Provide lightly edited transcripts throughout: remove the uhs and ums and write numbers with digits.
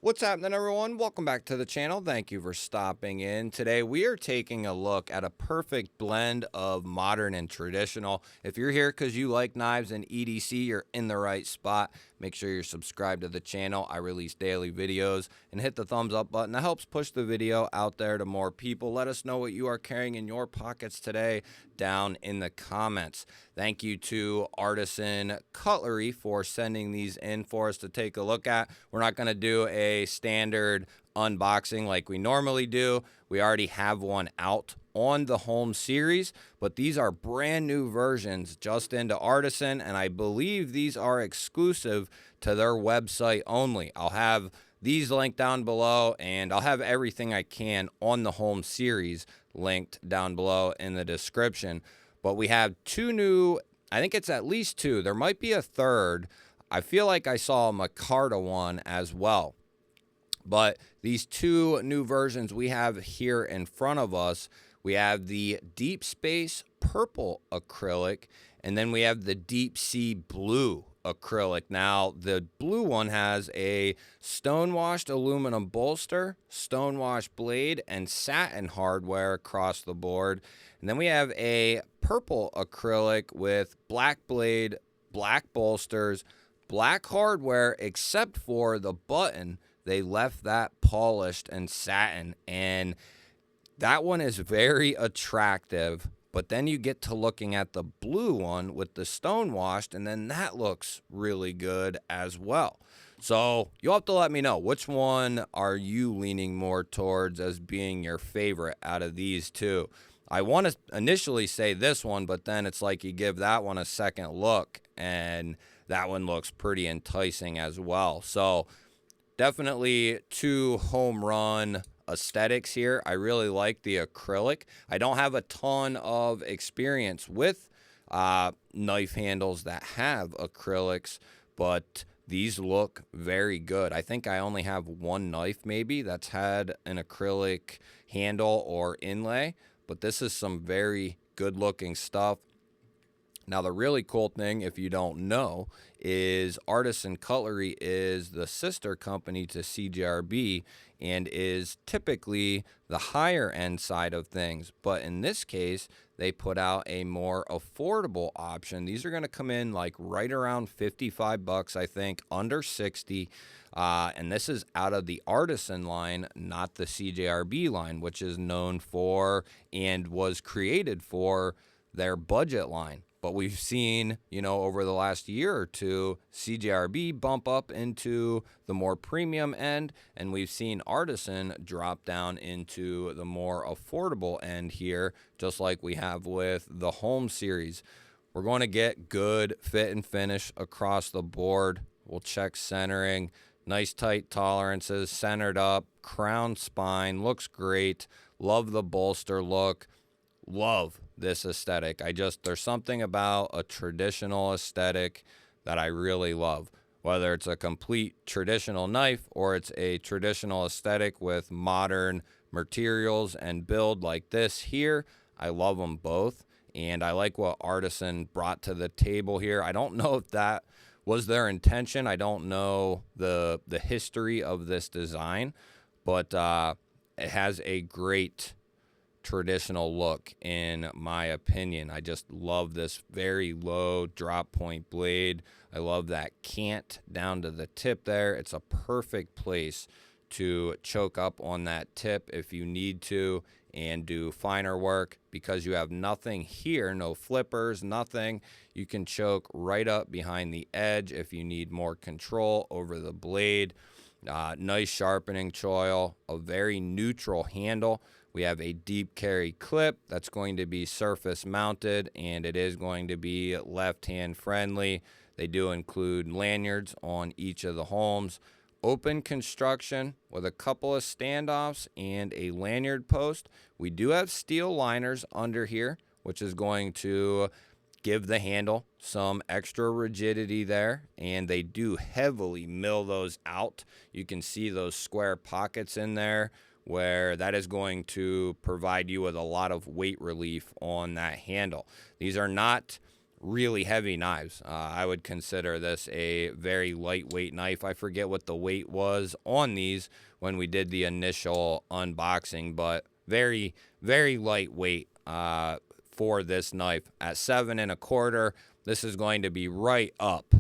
What's happening, everyone? Welcome back to the channel. Thank you for stopping in. Today we are taking a look at a perfect blend of modern and traditional. If you're here because you like knives and EDC, you're in the right spot. Make sure you're subscribed to the channel. I release daily videos, and hit the thumbs up button. That helps push the video out there to more people. Let us know what you are carrying in your pockets today down in the comments. Thank you to Artisan Cutlery for sending these in for us to take a look at. We're not going to do a standard unboxing like we normally do. We already have one out on the Holm series, but these are brand new versions just into Artisan, and I believe these are exclusive to their website only. I'll have these linked down below, and I'll have everything I can on the Holm series linked down below in the description. But we have two new, I think it's at least two. There might be a third. I feel like I saw a Micarta one as well. But these two new versions we have here in front of us, we have the Deep Space Purple Acrylic, and then we have the Deep Sea Blue Acrylic. Now, the blue one has a stone-washed aluminum bolster, stone-washed blade, and satin hardware across the board. And then we have a purple acrylic with black blade, black bolsters, black hardware, except for the button. They left that polished and satin, and that one is very attractive. But then you get to looking at the blue one with the stone washed, and then that looks really good as well. So you'll have to let me know, which one are you leaning more towards as being your favorite out of these two? I want to initially say this one, but then it's like you give that one a second look, and that one looks pretty enticing as well. So definitely two home run aesthetics here. I really like the acrylic. I don't have a ton of experience with knife handles that have acrylics, but these look very good. I think I only have one knife maybe that's had an acrylic handle or inlay, but this is some very good looking stuff. Now, the really cool thing, if you don't know, is Artisan Cutlery is the sister company to CJRB and is typically the higher end side of things. But in this case, they put out a more affordable option. These are going to come in like right around 55 bucks, I think, under 60. And this is out of the Artisan line, not the CJRB line, which is known for and was created for their budget line. But we've seen, over the last year or two, CJRB bump up into the more premium end, and we've seen Artisan drop down into the more affordable end here, just like we have with the Holm series. We're going to get good fit and finish across the board. We'll check centering, nice tight tolerances, centered up, crown spine, looks great. Love the bolster look. Love this aesthetic. There's something about a traditional aesthetic that I really love. Whether it's a complete traditional knife or it's a traditional aesthetic with modern materials and build like this here, I love them both. And I like what Artisan brought to the table here. I don't know if that was their intention. I don't know the history of this design, but it has a great traditional look in my opinion. I just love this very low drop point blade. I love that cant down to the tip there. It's a perfect place to choke up on that tip if you need to and do finer work, because you have nothing here, no flippers, nothing. You can choke right up behind the edge if you need more control over the blade. Nice sharpening choil, a very neutral handle. We have a deep carry clip that's going to be surface mounted, and it is going to be left hand friendly. They do include lanyards on each of the Holms. Open construction with a couple of standoffs and a lanyard post. We do have steel liners under here, which is going to give the handle some extra rigidity there, and they do heavily mill those out. You can see those square pockets in there, where that is going to provide you with a lot of weight relief on that handle. These are not really heavy knives. I would consider this a very lightweight knife. I forget what the weight was on these when we did the initial unboxing, but very, very lightweight for this knife. At 7 1/4, this is going to be right up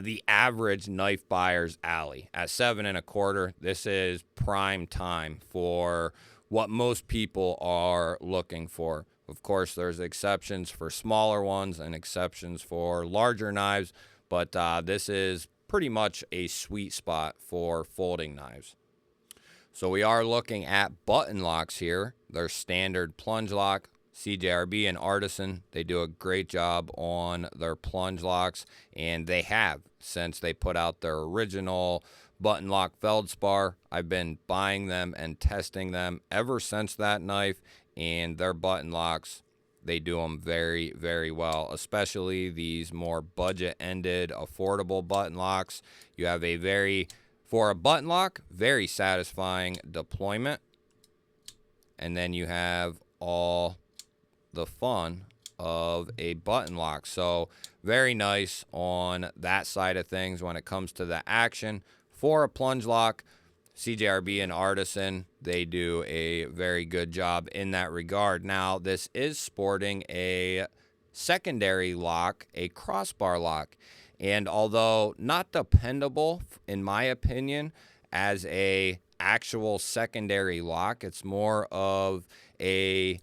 the average knife buyer's alley. At 7 1/4, this is prime time for what most people are looking for. Of course, there's exceptions for smaller ones and exceptions for larger knives, but this is pretty much a sweet spot for folding knives. So we are looking at button locks here. They're standard plunge lock. CJRB and Artisan, they do a great job on their plunge locks, and they have since they put out their original button lock feldspar. I've been buying them and testing them ever since that knife, and their button locks, they do them very, very well, especially these more budget-ended, affordable button locks. You have for a button lock, very satisfying deployment, and then you have all the fun of a button lock. So very nice on that side of things when it comes to the action. For a plunge lock, CJRB and Artisan, they do a very good job in that regard. Now, this is sporting a secondary lock, a crossbar lock. And although not dependable, in my opinion, as a actual secondary lock, it's more of a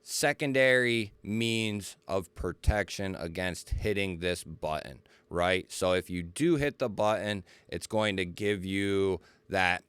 secondary means of protection against hitting this button, right? So if you do hit the button, it's going to give you that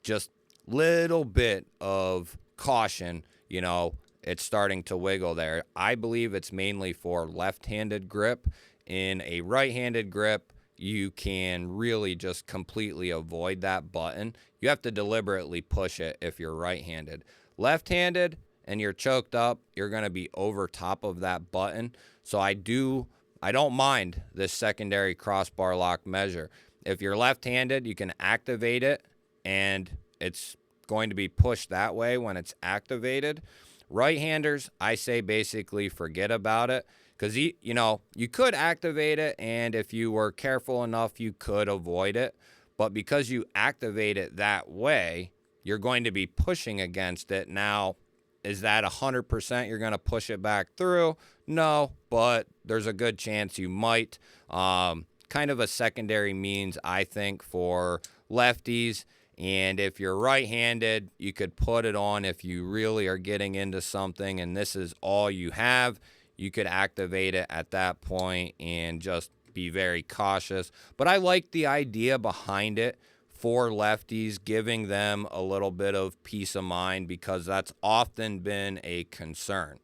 just little bit of caution, it's starting to wiggle there. I believe it's mainly for left-handed grip. In a right-handed grip, you can really just completely avoid that button. You have to deliberately push it if you're right-handed. Left-handed, and you're choked up, you're going to be over top of that button. So I don't mind this secondary crossbar lock measure. If you're left-handed, you can activate it, and it's going to be pushed that way when it's activated. Right-handers, I say basically forget about it, because you could activate it, and if you were careful enough, you could avoid it. But because you activate it that way, you're going to be pushing against it. Now, is that 100% you're going to push it back through? No, but there's a good chance you might. Kind of a secondary means, I think, for lefties. And if you're right-handed, you could put it on if you really are getting into something and this is all you have. You could activate it at that point and just be very cautious. But I like the idea behind it for lefties, giving them a little bit of peace of mind, because that's often been a concern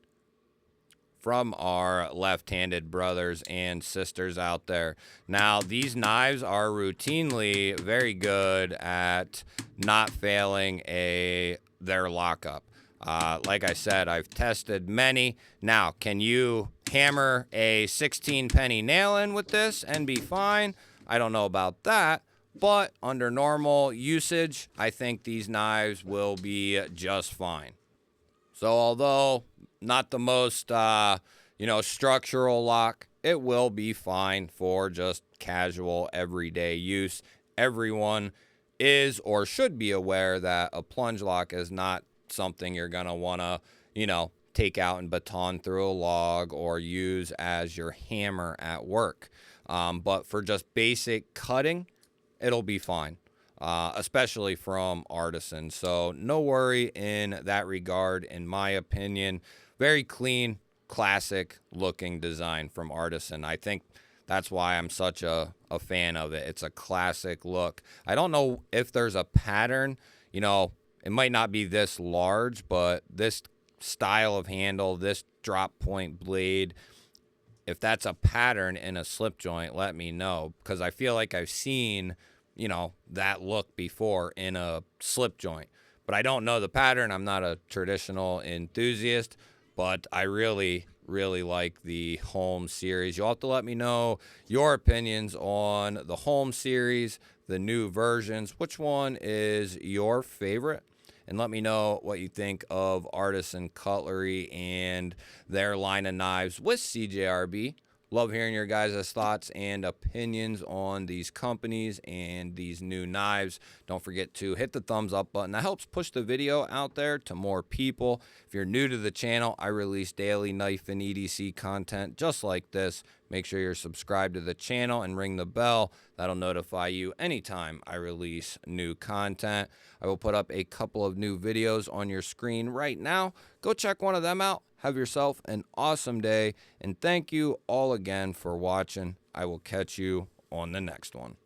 from our left-handed brothers and sisters out there. Now, these knives are routinely very good at not failing their lockup. Like I said, I've tested many. Now, can you hammer a 16-penny nail in with this and be fine? I don't know about that. But under normal usage, I think these knives will be just fine. So although not the most, structural lock, it will be fine for just casual, everyday use. Everyone is or should be aware that a plunge lock is not something you're going to want to, take out and baton through a log or use as your hammer at work. But for just basic cutting, it'll be fine, especially from Artisan. So no worry in that regard, in my opinion. Very clean, classic-looking design from Artisan. I think that's why I'm such a fan of it. It's a classic look. I don't know if there's a pattern. It might not be this large, but this style of handle, this drop point blade, if that's a pattern in a slip joint, let me know, because I feel like I've seen that look before in a slip joint, but I don't know the pattern. I'm not a traditional enthusiast, but I really, really like the Holm series. You'll have to let me know your opinions on the Holm series, the new versions. Which one is your favorite? And let me know what you think of Artisan Cutlery and their line of knives with CJRB. Love hearing your guys' thoughts and opinions on these companies and these new knives. Don't forget to hit the thumbs up button. That helps push the video out there to more people. If you're new to the channel, I release daily knife and EDC content just like this. Make sure you're subscribed to the channel and ring the bell. That'll notify you anytime I release new content. I will put up a couple of new videos on your screen right now. Go check one of them out. Have yourself an awesome day, and thank you all again for watching. I will catch you on the next one.